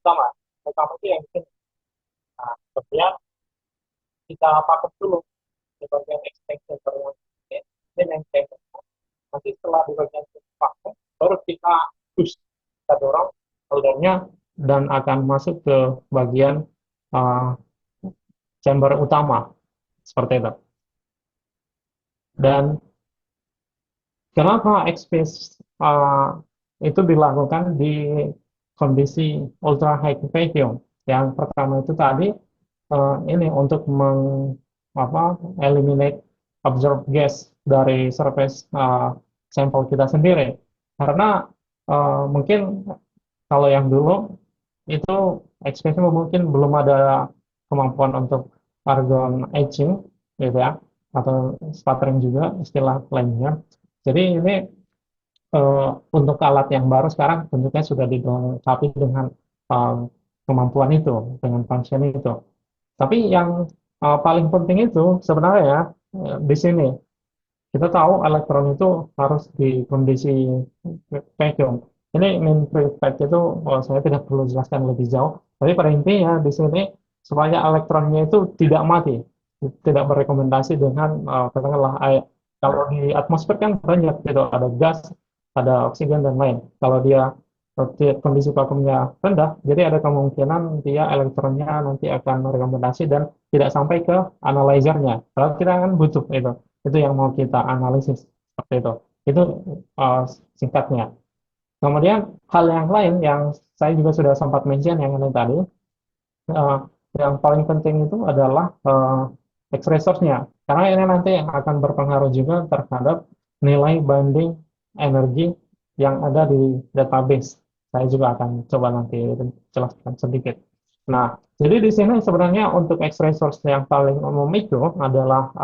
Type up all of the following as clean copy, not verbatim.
utama. Utama itu yang bikin. Nah, kemudian kita pakai dulu di bagian extension baru dan yang extension. Nanti setelah di bagian pakai, baru kita push, kita dorong soldernya dan akan masuk ke bagian uh, chamber utama seperti itu. Dan kenapa XPS itu dilakukan di kondisi ultra high vacuum? Yang pertama itu tadi ini untuk eliminate absorb gas dari surface sampel kita sendiri. Karena mungkin kalau yang dulu itu XPS mungkin belum ada kemampuan untuk argon etching gitu ya, atau sputtering juga istilah lainnya. Jadi ini untuk alat yang baru sekarang tentunya sudah dilengkapi dengan eh, kemampuan itu, dengan function itu. Tapi yang paling penting itu sebenarnya di sini kita tahu elektron itu harus di kondisi vacuum. Ini main fact itu saya tidak perlu jelaskan lebih jauh. Tapi pada intinya di sini supaya elektronnya itu tidak mati, tidak berekomendasi dengan katakanlah air. Kalau di atmosfer kan banyak gitu, ada gas, ada oksigen dan lain. Kalau dia kondisi vakumnya rendah, jadi ada kemungkinan dia elektronnya nanti akan merekomendasi dan tidak sampai ke analyzernya. Kalau kita kan butuh itu yang mau kita analisis seperti itu. Itu uh, singkatnya. Kemudian hal yang lain yang saya juga sudah sempat mention yang ini tadi, uh, yang paling penting itu adalah X-ray source-nya. Karena ini nanti yang akan berpengaruh juga terhadap nilai banding energi yang ada di database. Saya juga akan coba nanti jelaskan sedikit. Nah, jadi di sini sebenarnya untuk X-ray source yang paling umum itu adalah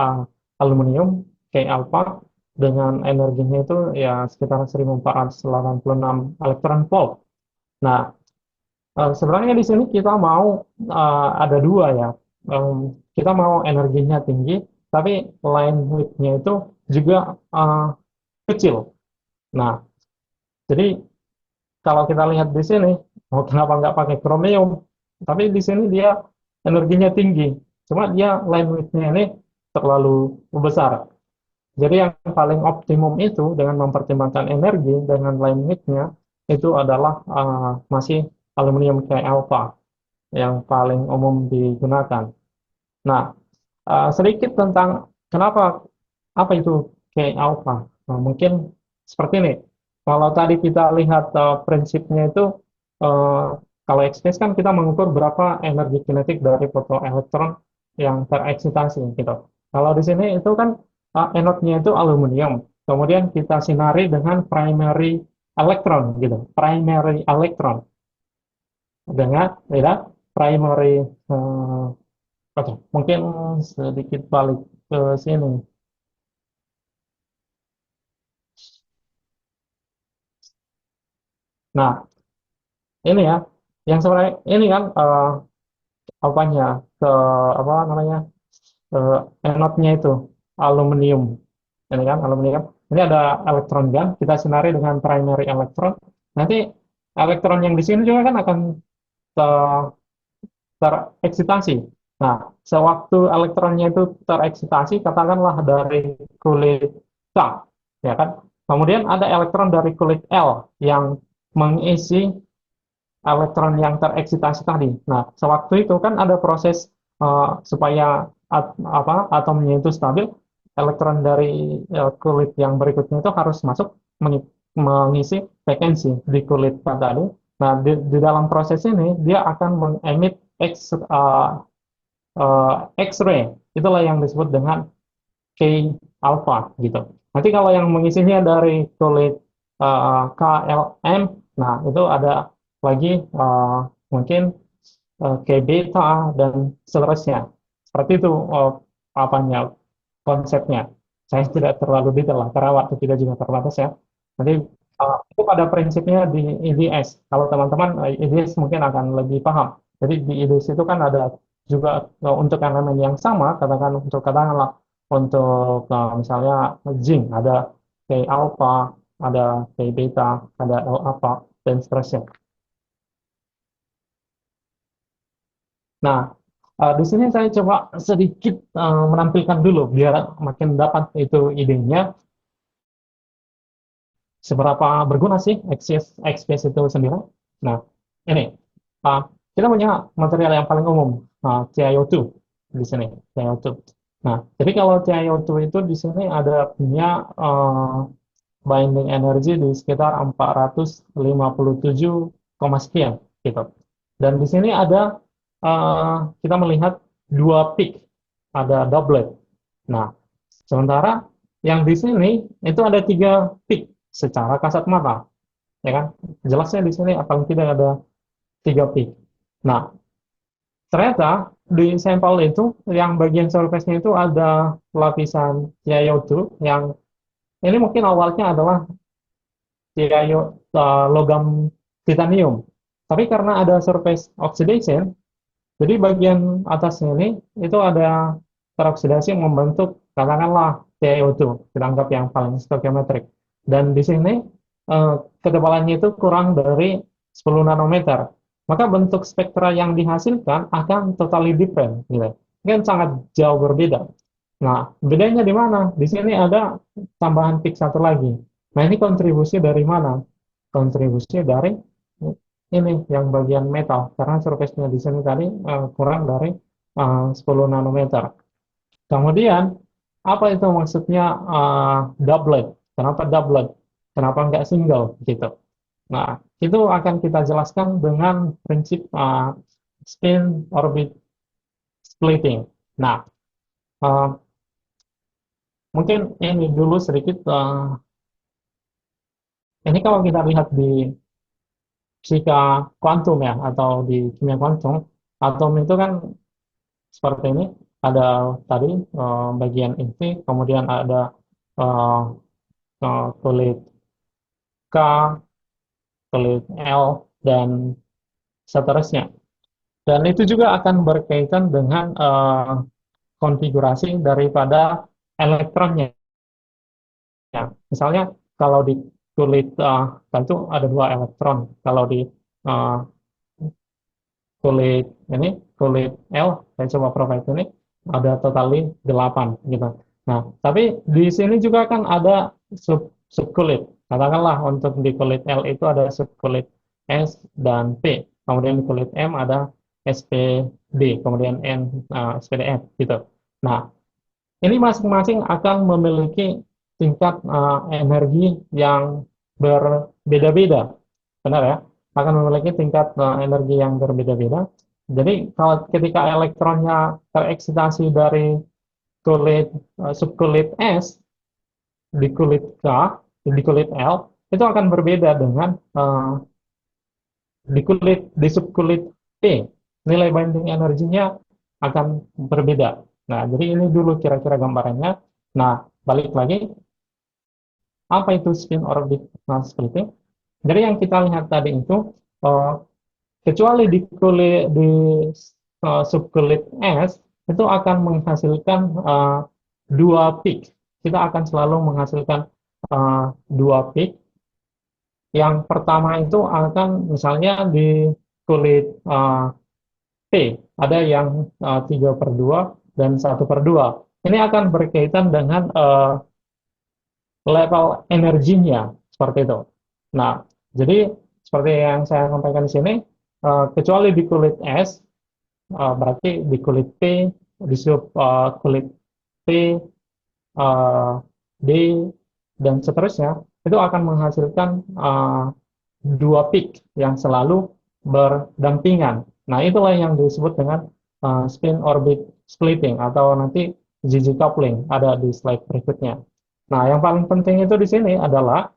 aluminium, K alpha, dengan energinya itu ya sekitar 1486 elektron volt. Nah, sebenarnya di sini kita mau ada dua ya. Kita mau energinya tinggi, tapi line width-nya itu juga kecil. Nah, jadi kalau kita lihat di sini, oh, kenapa nggak pakai chromium? Tapi di sini dia energinya tinggi. Cuma dia line width-nya ini terlalu besar. Jadi yang paling optimum itu dengan mempertimbangkan energi dengan line width-nya itu adalah masih aluminium kayak alpha yang paling umum digunakan. Nah, sedikit tentang kenapa apa itu kayak alpha. Nah, mungkin seperti ini. Kalau tadi kita lihat prinsipnya itu eh, kalau XPS kan kita mengukur berapa energi kinetik dari fotoelektron yang tereksitasi gitu. Kalau di sini itu kan anode-nya itu aluminium. Kemudian kita sinari dengan primary elektron gitu. Primary elektron dengan ya, primary oke, mungkin sedikit balik ke sini. Nah, ini ya, yang sebenarnya ini kan apanya ke apa namanya eh, anode-nya itu aluminium, ini kan aluminium. Ini ada elektron kan, kita sinari dengan primary elektron. Nanti elektron yang di sini juga kan akan te- tereksitasi. Nah, sewaktu elektronnya itu tereksitasi, katakanlah dari kulit K, ya kan. Kemudian ada elektron dari kulit L yang mengisi elektron yang tereksitasi tadi. Nah, sewaktu itu kan ada proses supaya atomnya itu stabil, elektron dari kulit yang berikutnya itu harus masuk mengisi valensi di kulit tadi. Nah, di dalam proses ini dia akan mengemit X-ray. Itulah yang disebut dengan K alpha gitu. Nanti kalau yang mengisinya dari kulit KLM, nah itu ada lagi mungkin K beta dan seterusnya. Seperti itu apanya konsepnya. Saya tidak terlalu detail lah, karena waktu kita juga terbatas ya. Nanti itu pada prinsipnya di IDS. Kalau teman-teman IDS mungkin akan lebih paham. Jadi di IDS itu kan ada juga untuk elemen yang sama, katakan untuk katakanlah untuk misalnya zinc ada K alpha, ada K beta, ada L alpha dan seterusnya. Nah, di sini saya coba sedikit menampilkan dulu biar makin dapat itu idenya seberapa berguna sih XPS itu sendiri. Nah, ini uh, kita punya material yang paling umum, TiO2 di sini, TiO2. Nah, jadi kalau TiO2 itu di sini ada punya binding energy di sekitar 457, sekian gitu. Dan di sini ada kita melihat dua peak, ada doublet. Nah, sementara yang di sini itu ada tiga peak secara kasat mata, ya kan? Jelasnya di sini paling tidak ada tiga peak. Nah, ternyata di sampel itu yang bagian surface-nya itu ada lapisan TiO2 yang ini mungkin awalnya adalah logam titanium. Tapi karena ada surface oxidation, jadi bagian atasnya ini itu ada teroksidasi membentuk katakanlah TiO2, kita anggap yang paling stoichiometric. Dan di sini ketebalannya itu kurang dari 10 nanometer. Maka bentuk spektra yang dihasilkan akan totally different, gitu. Kan sangat jauh berbeda. Nah, bedanya di mana? Di sini ada tambahan peak satu lagi. Nah, ini kontribusi dari mana? Kontribusi dari ini yang bagian metal, karena surface-nya di sini tadi kurang dari 10 nanometer. Kemudian, apa itu maksudnya doublet? Kenapa doublet? Kenapa nggak single gitu? Nah, itu akan kita jelaskan dengan prinsip spin orbit splitting. Nah, uh, mungkin ini dulu sedikit, ini kalau kita lihat di fisika kuantum ya, atau di kimia kuantum, atom itu kan seperti ini, ada tadi bagian inti, kemudian ada eh, kulit K, kulit L, dan seterusnya. Dan itu juga akan berkaitan dengan konfigurasi daripada elektronnya. Ya, misalnya kalau di kulit tentu ada dua elektron. Kalau di eh, kulit ini, kulit L, saya coba provide ini, ada totali 8 gitu. Nah, tapi di sini juga kan ada subkulit. Katakanlah untuk di kulit L itu ada subkulit S dan P. Kemudian di kulit M ada SPD, kemudian N, SPDF gitu. Nah, ini masing-masing akan memiliki tingkat energi yang berbeda-beda, benar ya? Akan memiliki tingkat energi yang berbeda-beda. Jadi kalau ketika elektronnya tereksitasi dari subkulit S di kulit K, di kulit L, itu akan berbeda dengan di subkulit P. Nilai binding energinya akan berbeda. Nah, jadi ini dulu kira-kira gambarannya. Nah, balik lagi, apa itu spin orbit splitting? Jadi yang kita lihat tadi itu, eh, kecuali di subkulit S, itu akan menghasilkan dua peak. Kita akan selalu menghasilkan dua peak. Yang pertama itu akan misalnya di kulit P, ada yang 3/2 dan 1/2. Ini akan berkaitan dengan level energinya, seperti itu. Nah, jadi seperti yang saya sampaikan di sini, kecuali di kulit S, berarti di kulit P, di kulit P, eh, D, dan seterusnya, itu akan menghasilkan dua peak yang selalu berdampingan. Nah, itulah yang disebut dengan spin orbit splitting, atau nanti ZZ coupling, ada di slide berikutnya. Nah, yang paling penting itu di sini adalah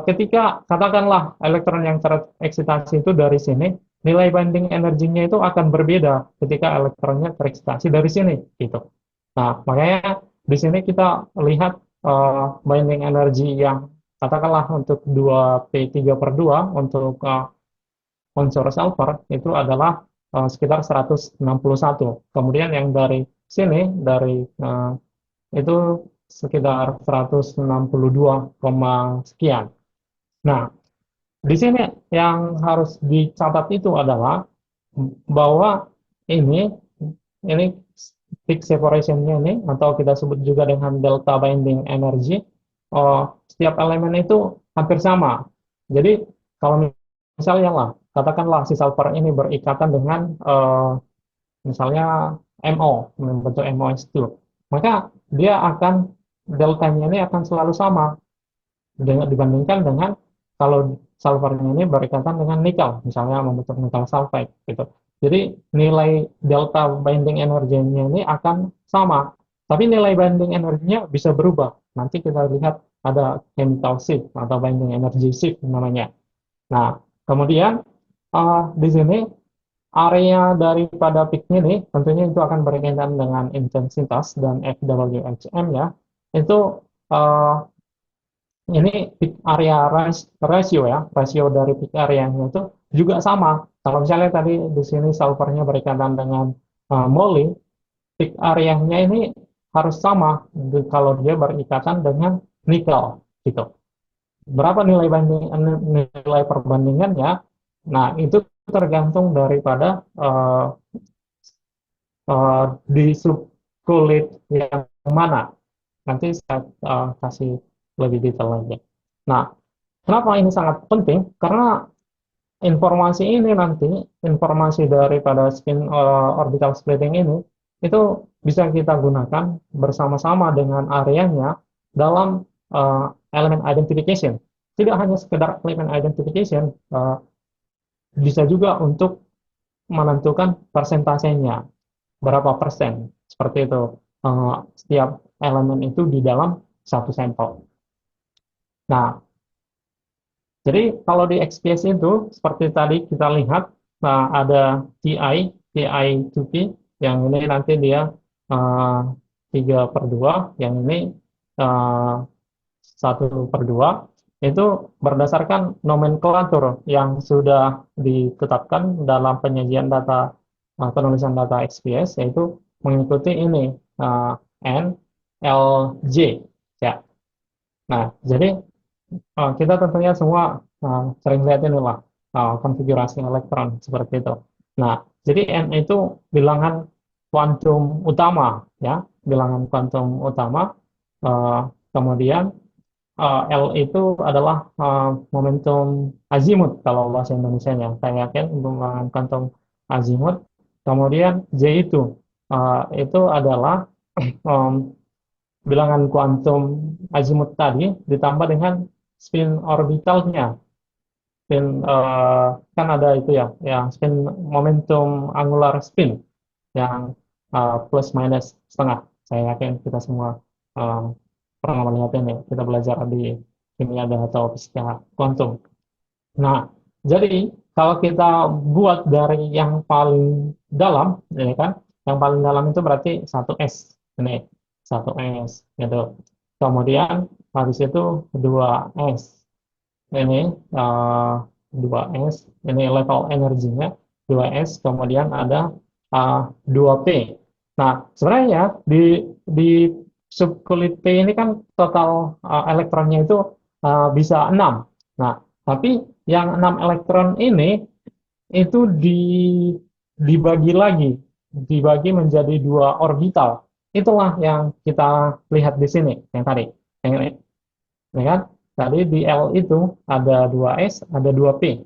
ketika katakanlah elektron yang tereksitasi itu dari sini, nilai binding energinya itu akan berbeda ketika elektronnya tereksitasi dari sini, gitu. Nah, makanya di sini kita lihat binding energi yang katakanlah untuk 2p3/2 untuk unsur sulfur itu adalah sekitar 161. Kemudian yang dari sini, dari itu sekitar 162, sekian. Nah, di sini yang harus dicatat itu adalah bahwa ini ini peak separation-nya ini, atau kita sebut juga dengan delta binding energy, setiap elemen itu hampir sama. Jadi kalau misalnya lah, katakanlah si sulfur ini berikatan dengan misalnya MO, membentuk MOS2, maka dia akan deltanya ini akan selalu sama dengan dibandingkan dengan kalau sulfurnya ini berikatan dengan nikel, misalnya membentuk nikel sulfide gitu. Jadi nilai delta binding energinya ini akan sama, tapi nilai binding energinya bisa berubah. Nanti kita lihat ada chemical shift atau binding energy shift namanya. Nah, kemudian di sini area daripada peak ini tentunya itu akan berkaitan dengan intensitas dan FWHM ya. Itu eh, ini peak area ratio ya, rasio dari peak area-nya itu juga sama. Kalau misalnya tadi di sini sulfurnya berikatan dengan moly, peak area-nya ini harus sama kalau dia berikatan dengan nikel gitu. Berapa nilai perbandingannya? Nah, itu tergantung daripada di subkulit yang mana. Nanti saya kasih lebih detail lagi. Nah, kenapa ini sangat penting? Karena informasi ini nanti, informasi daripada spin orbital splitting ini, itu bisa kita gunakan bersama-sama dengan areanya dalam element identification. Tidak hanya sekedar element identification, bisa juga untuk menentukan persentasenya, berapa persen, seperti itu. Setiap elemen itu di dalam satu sampel. Nah, jadi kalau di XPS itu seperti tadi kita lihat, nah, ada TI, TI 2P, yang ini nanti dia uh, 3/2, yang ini uh, 1/2, itu berdasarkan nomenklatur yang sudah ditetapkan dalam penyajian data, penulisan data XPS, yaitu mengikuti ini N, L, J, ya. Nah, jadi kita tentunya semua sering lihat inilah konfigurasi elektron seperti itu. Nah, jadi N itu bilangan kuantum utama, ya, bilangan kuantum utama. Uh, Kemudian L itu adalah momentum azimut kalau bahasa Indonesia-nya. Saya yakin bilangan kuantum azimut. Kemudian J itu adalah bilangan kuantum azimut tadi ditambah dengan spin orbitalnya. Spin kan ada itu ya, yang spin momentum angular spin yang plus minus setengah. Saya yakin kita semua uh, pernah melihat ini. Kita belajar di kimia dan atau fisika kuantum. Nah, jadi kalau kita buat dari yang paling dalam, ini kan, yang paling dalam itu berarti 1S. Ini 1S gitu. Kemudian habis itu 2S. Ini eh, 2S, ini level energinya 2S, kemudian ada 2P. Nah, sebenarnya di subkulit P ini kan total elektronnya itu bisa 6. Nah, tapi yang 6 elektron ini itu dibagi lagi, dibagi menjadi 2 orbital. Itulah yang kita lihat di sini, yang tadi. Yang ini, ya kan? Tadi di L itu ada 2S, ada 2P.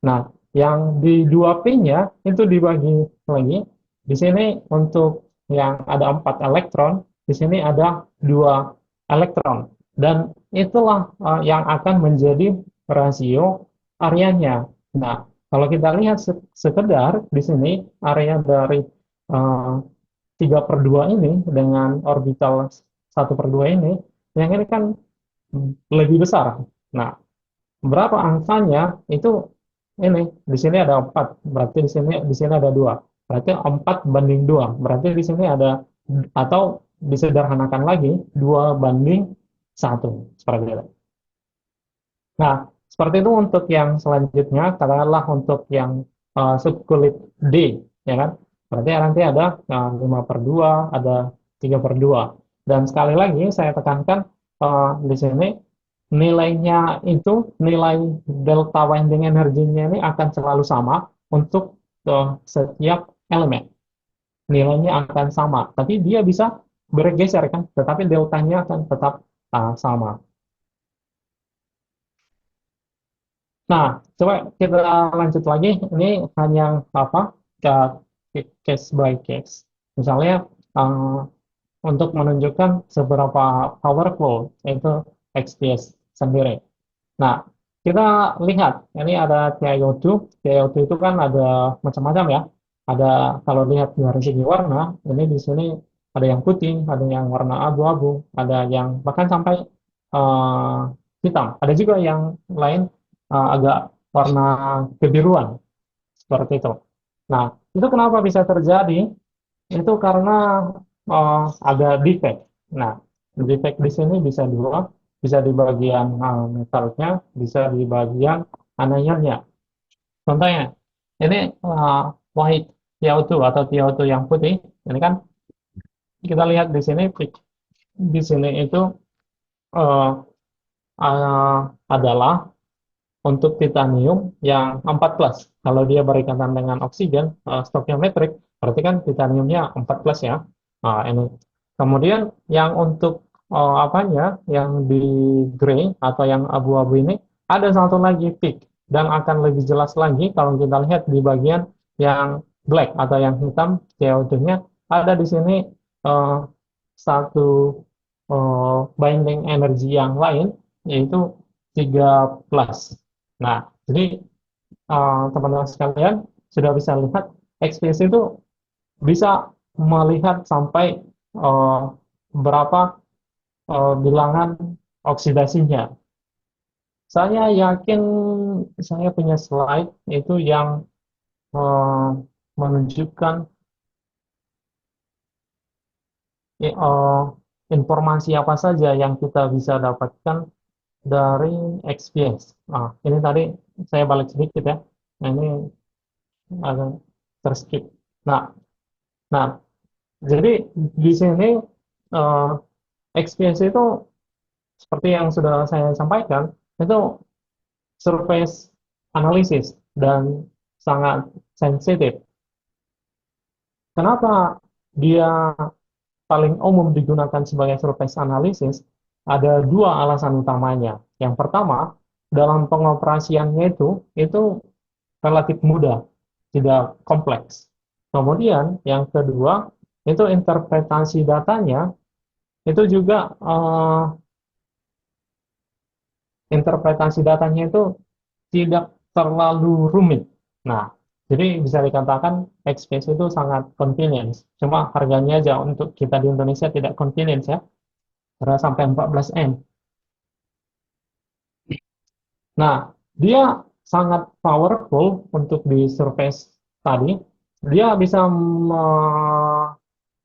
Nah, yang di 2P-nya itu dibagi lagi. Di sini untuk yang ada 4 elektron, di sini ada 2 elektron. Dan itulah yang akan menjadi rasio areanya. Nah, kalau kita lihat sekedar di sini area dari uh, 3/2 ini dengan orbital 1/2 ini, yang ini kan lebih besar. Nah, berapa angkanya itu ini di sini ada 4, berarti di sini ada 2. Berarti 4/2. Berarti di sini ada, atau disederhanakan lagi 2/1 seperti itu. Nah, seperti itu untuk yang selanjutnya, katakanlah untuk yang subkulit D, ya kan? Berarti nanti ada 5/2, ada 3/2. Dan sekali lagi saya tekankan di sini nilainya itu, nilai delta winding energinya ini akan selalu sama untuk setiap elemen. nilainya akan sama, tapi dia bisa bergeser kan, tetapi deltanya akan tetap sama. Nah, coba kita lanjut lagi. Ini hanya apa? Case by case. Misalnya eh, untuk menunjukkan seberapa powerful itu XPS sendiri. Nah, kita lihat ini ada TiO2. TiO2 itu kan ada macam-macam ya. Ada kalau lihat dari segi warna, ini di sini ada yang putih, ada yang warna abu-abu, ada yang bahkan sampai eh, hitam. Ada juga yang lain agak warna kebiruan seperti itu. Nah, itu kenapa bisa terjadi? Itu karena ada defect. Nah, defect di sini bisa dua, bisa di bagian metalnya, bisa di bagian anayonnya. Contohnya, ini white TiO2 atau TiO2 yang putih, ini kan kita lihat di sini, di sini itu uh, adalah untuk titanium yang 4 plus. Kalau dia berikatan dengan oksigen, stokiometrik, berarti kan titaniumnya 4 plus ya. Nah, ini. Kemudian yang untuk apanya, yang di gray atau yang abu-abu ini, ada satu lagi peak. Dan akan lebih jelas lagi kalau kita lihat di bagian yang black atau yang hitam, CO2-nya, ada di sini eh, satu binding energi yang lain, yaitu 3 plus. Nah, jadi teman-teman sekalian sudah bisa lihat XPS itu bisa melihat sampai eh, berapa bilangan oksidasinya. Saya yakin saya punya slide itu yang eh, menunjukkan informasi apa saja yang kita bisa dapatkan dari XPS. Ini tadi saya balik sedikit ya. Nah, ini agak terskip. Nah, nah, jadi di sini eh, XPS itu seperti yang sudah saya sampaikan, itu surface analysis dan sangat sensitif. Kenapa dia paling umum digunakan sebagai surface analysis? Ada dua alasan utamanya. Yang pertama, dalam pengoperasiannya itu relatif mudah, tidak kompleks. Kemudian yang kedua, itu interpretasi datanya itu juga interpretasi datanya itu tidak terlalu rumit. Nah, jadi bisa dikatakan XPS itu sangat convenience. Cuma harganya aja untuk kita di Indonesia tidak convenience ya, karena sampai 14 M. Nah, dia sangat powerful untuk di surface tadi. Dia bisa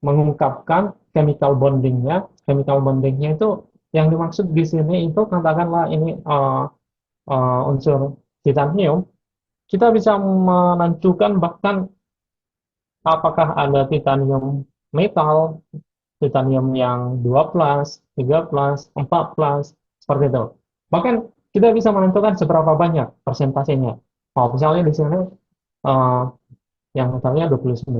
mengungkapkan chemical bondingnya. Chemical bondingnya itu yang dimaksud di sini itu katakanlah ini unsur titanium. Kita bisa menentukan bahkan apakah ada titanium metal, titanium yang 2 plus, 3 plus, 4 plus, seperti itu. Bahkan kita bisa menentukan seberapa banyak persentasenya. Oh, misalnya di sini eh, yang metalnya 29%,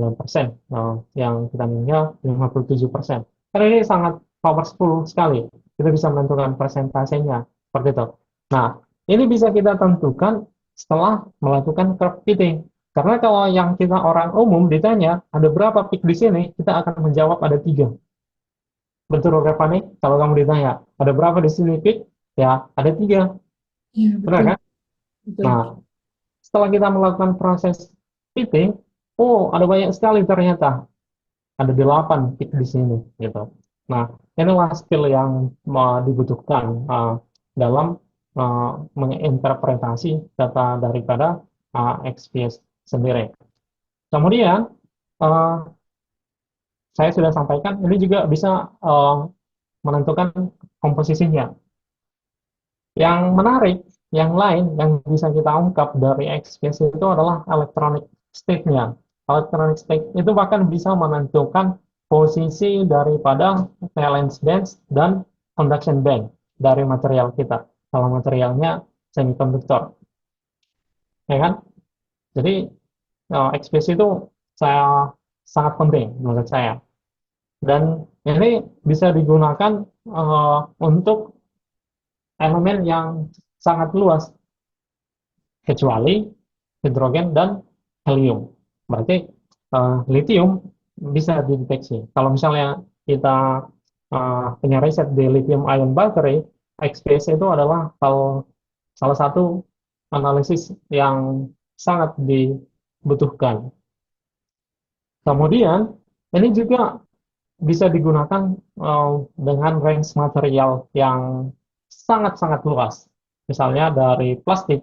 yang titaniumnya 57%. Karena ini sangat powerful sekali. Kita bisa menentukan persentasenya, seperti itu. Nah, ini bisa kita tentukan setelah melakukan curve fitting. Karena kalau yang kita orang umum ditanya, ada berapa peak di sini, kita akan menjawab ada 3. Betul, Revani? Kalau kamu ditanya, ada berapa di sini peak? Ya, ada 3. Iya, Benar betul, kan? betul. Nah, setelah kita melakukan proses fitting, oh, ada banyak sekali ternyata. Ada 8 peak di sini, gitu. Nah, inilah skill yang dibutuhkan dalam menginterpretasi data daripada XPS sendiri. Kemudian, uh, saya sudah sampaikan, ini juga bisa menentukan komposisinya. Yang menarik, yang lain yang bisa kita ungkap dari XPS itu adalah electronic state-nya. Electronic state itu bahkan bisa menentukan posisi daripada valence band dan conduction band dari material kita. Kalau materialnya semikonduktor, ya kan? Jadi XPS itu saya sangat penting menurut saya. Dan ini bisa digunakan untuk elemen yang sangat luas, kecuali hidrogen dan helium. Berarti lithium bisa dideteksi. Kalau misalnya kita punya riset di lithium ion battery, XPS itu adalah salah satu analisis yang sangat dibutuhkan. Kemudian, ini juga bisa digunakan dengan range material yang sangat-sangat luas. Misalnya dari plastik.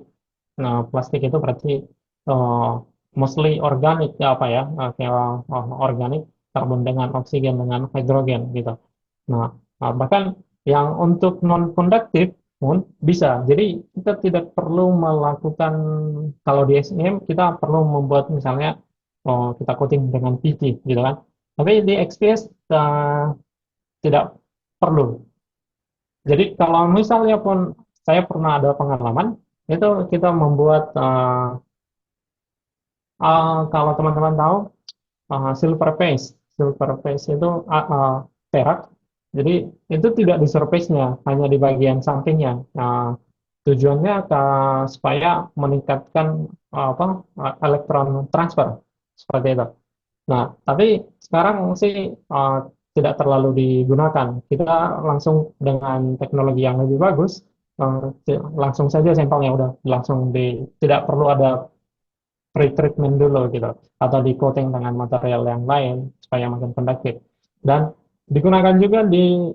Nah, plastik itu berarti uh, mostly organik ya apa ya, kayak organik, karbon dengan oksigen dengan hidrogen gitu. Nah, bahkan yang untuk non-konduktif pun bisa. Jadi kita tidak perlu melakukan, kalau di SEM kita perlu membuat misalnya kita coating dengan PP gitu kan. Tapi di XPS tidak perlu. Jadi kalau misalnya pun saya pernah ada pengalaman, itu kita membuat kalau teman-teman tahu silver paste. Silver paste itu perak. Jadi itu tidak di surface-nya, hanya di bagian sampingnya. Nah, tujuannya supaya meningkatkan apa elektron transfer seperti itu. Nah, tapi sekarang sih tidak terlalu digunakan. Kita langsung dengan teknologi yang lebih bagus, langsung saja sampelnya udah langsung tidak perlu ada pre-treatment dulu gitu, atau di coating dengan material yang lain supaya makin konduktif. Dan digunakan juga di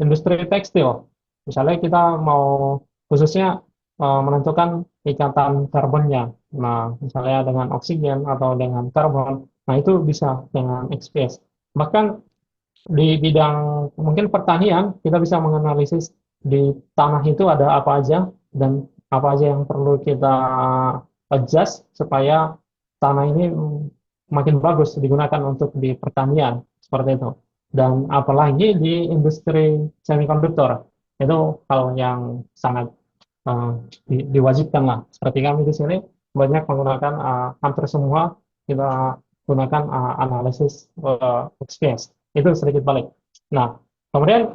industri tekstil. Misalnya kita mau khususnya menentukan ikatan karbonnya. Nah, misalnya dengan oksigen atau dengan karbon, nah itu bisa dengan XPS. Bahkan di bidang mungkin pertanian, kita bisa menganalisis di tanah itu ada apa aja dan apa aja yang perlu kita adjust supaya tanah ini makin bagus digunakan untuk di pertanian seperti itu. Dan apalagi di industri semikonduktor, itu hal yang sangat eh, diwajibkan lah. Seperti kami di sini banyak menggunakan hampir semua kita gunakan analisis XPS. Itu sedikit balik. Nah, kemudian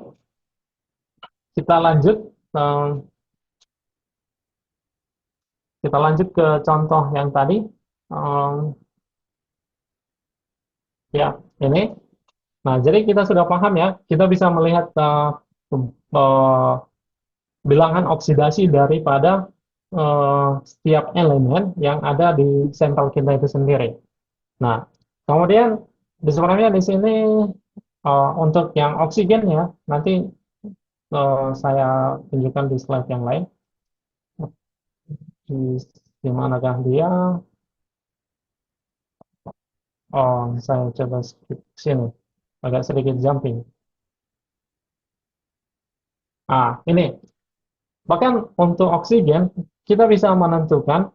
kita lanjut eh, kita lanjut ke contoh yang tadi. Eh, ya, ini. Nah, jadi kita sudah paham ya, kita bisa melihat eh, bilangan oksidasi daripada setiap elemen yang ada di sampel kita itu sendiri. Nah, kemudian sebenarnya di sini untuk yang oksigen ya, nanti saya tunjukkan di slide yang lain. Di manakah dia? Oh, saya coba skip sini. Agak sedikit jumping. Ini. Bahkan untuk oksigen, kita bisa menentukan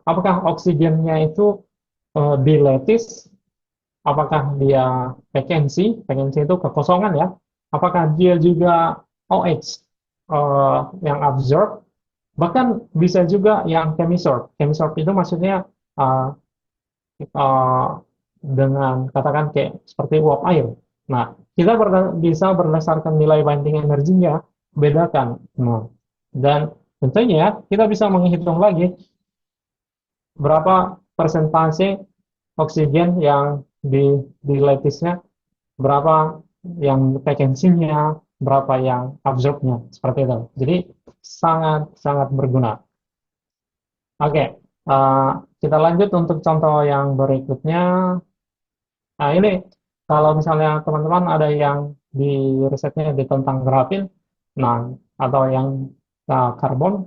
apakah oksigennya itu diletis, apakah dia vacancy, vacancy itu kekosongan ya, apakah dia juga OH yang absorb, bahkan bisa juga yang chemisorb. Chemisorb itu maksudnya uh, uh, dengan katakan kayak seperti uap air. Nah, kita bisa berdasarkan nilai binding energinya bedakan. Nah, dan tentunya kita bisa menghitung lagi berapa persentase oksigen yang di lattice-nya, berapa yang vacancy-nya, berapa yang absorb-nya, seperti itu. Jadi sangat sangat berguna. Oke, uh, kita lanjut untuk contoh yang berikutnya. Nah, ini kalau misalnya teman-teman ada yang di risetnya di tentang grafin, nah, atau yang karbon,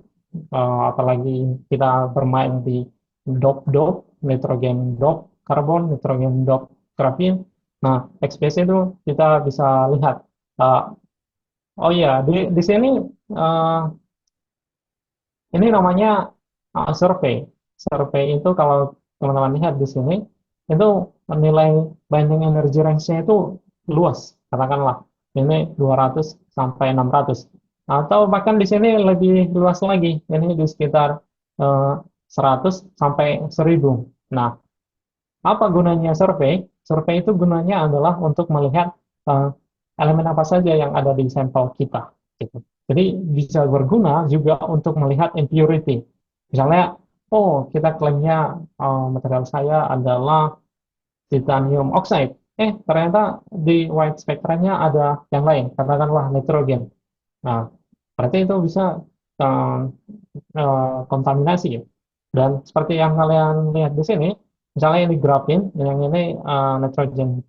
apalagi kita bermain di dop-dop, nitrogen dop karbon, nitrogen dop grafin. Nah, XPC itu kita bisa lihat. Uh, oh iya, di sini uh, ini namanya survei. Survei itu kalau teman-teman lihat di sini, itu nilai binding energy range-nya itu luas. Katakanlah, ini 200 sampai 600. Atau bahkan di sini lebih luas lagi. Ini di sekitar 100 sampai 1000. Nah, Apa gunanya survei? Survei itu gunanya adalah untuk melihat uh, elemen apa saja yang ada di sampel kita. Gitu. Jadi bisa berguna juga untuk melihat impurity. Misalnya, oh kita klaimnya material saya adalah titanium oxide. Ternyata di white spektranya ada yang lain, katakanlah nitrogen. Nah, berarti itu bisa kontaminasi ya. Dan seperti yang kalian lihat di sini, misalnya ini grafin, yang ini nitrogen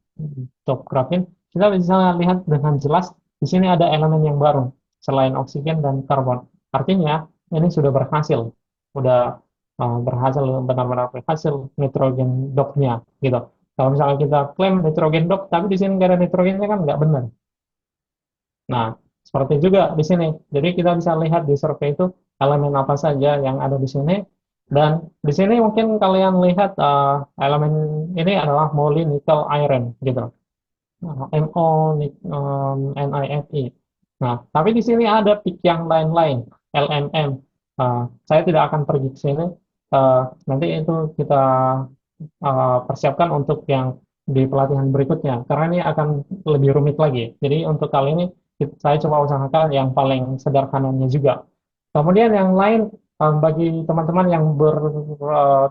top grafin, kita bisa lihat dengan jelas di sini ada elemen yang baru selain oksigen dan karbon. Artinya ini sudah berhasil, sudah berhasil benar-benar berhasil nitrogen dopnya gitu. Kalau misalnya kita klaim nitrogen dop, tapi di sini nggak ada nitrogennya kan nggak benar. Nah, seperti juga di sini. Jadi kita bisa lihat di survei itu elemen apa saja yang ada di sini. Dan di sini mungkin kalian lihat elemen ini adalah moly nickel iron gitu. MO NiFe. Nah, tapi di sini ada peak yang lain-lain, LMM. Saya tidak akan pergi ke sini. Nanti itu kita persiapkan untuk yang di pelatihan berikutnya, karena ini akan lebih rumit lagi. Jadi untuk kali ini saya coba usahakan yang paling sederhananya juga. Kemudian yang lain bagi teman-teman yang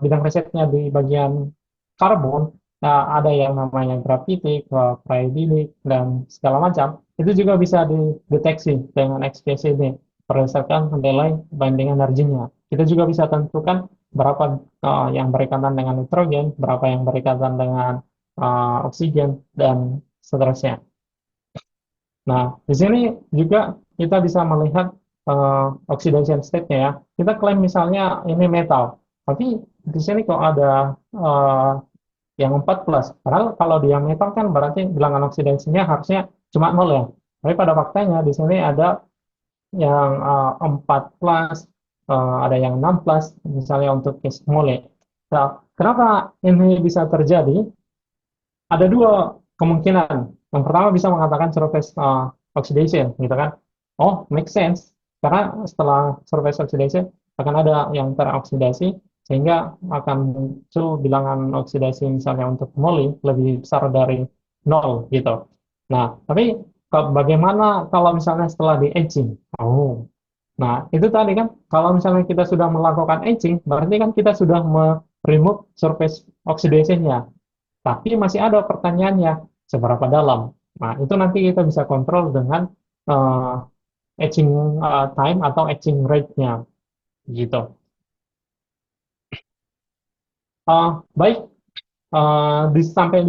bidang risetnya di bagian karbon, ada yang namanya grafitik, cryogenic, dan segala macam. Itu juga bisa dideteksi dengan XPCD berdasarkan nilai binding energinya. Kita juga bisa tentukan berapa yang berikatan dengan nitrogen, berapa yang berikatan dengan oksigen, dan seterusnya. Nah, di sini juga kita bisa melihat oxidation state-nya ya. Kita klaim misalnya ini metal, tapi di sini kok ada uh, yang 14. Padahal kalau dia metal kan berarti bilangan oksidasinya harusnya cuma 0 ya. Tapi pada faktanya di sini ada yang 4 plus, ada yang 6 plus, misalnya untuk case mole. Nah, kenapa ini bisa terjadi? Ada dua kemungkinan. Yang pertama bisa mengatakan surface oxidation, gitu kan? Oh, make sense. Karena setelah surface oxidation akan ada yang teroksidasi, sehingga akan muncul bilangan oksidasi misalnya untuk mole lebih besar dari nol, gitu. Nah, tapi bagaimana kalau misalnya setelah di aging? Oh, nah, itu tadi kan, kalau misalnya kita sudah melakukan aging, berarti kan kita sudah remove surface oxidation-nya. Tapi masih ada pertanyaannya, seberapa dalam? Nah, itu nanti kita bisa kontrol dengan etching time atau etching rate-nya, gitu. Baik, sampai di